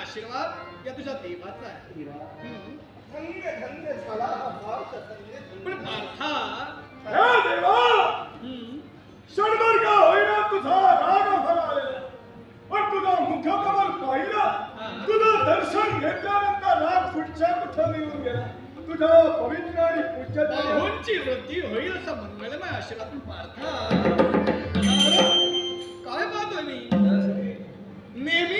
आशीर्वाद या तुझ्या देवाचा आहे. धन्य धन्य झाला पार्थ, धन्य पण पार्था हे देवा क्षणभर का होईना तुझा राग हरवलेला पण तुझा मुखकमल पाहिलं तुझं दर्शन घेतल्यानंतर राग कुठच्या कुठं निघून गेला तुझा पवित्र आणि पूज्य बाहूंची वृद्धी होईल असा मंगलमय आशीर्वाद. पण पार्था काय पाहतोय मी नेहमी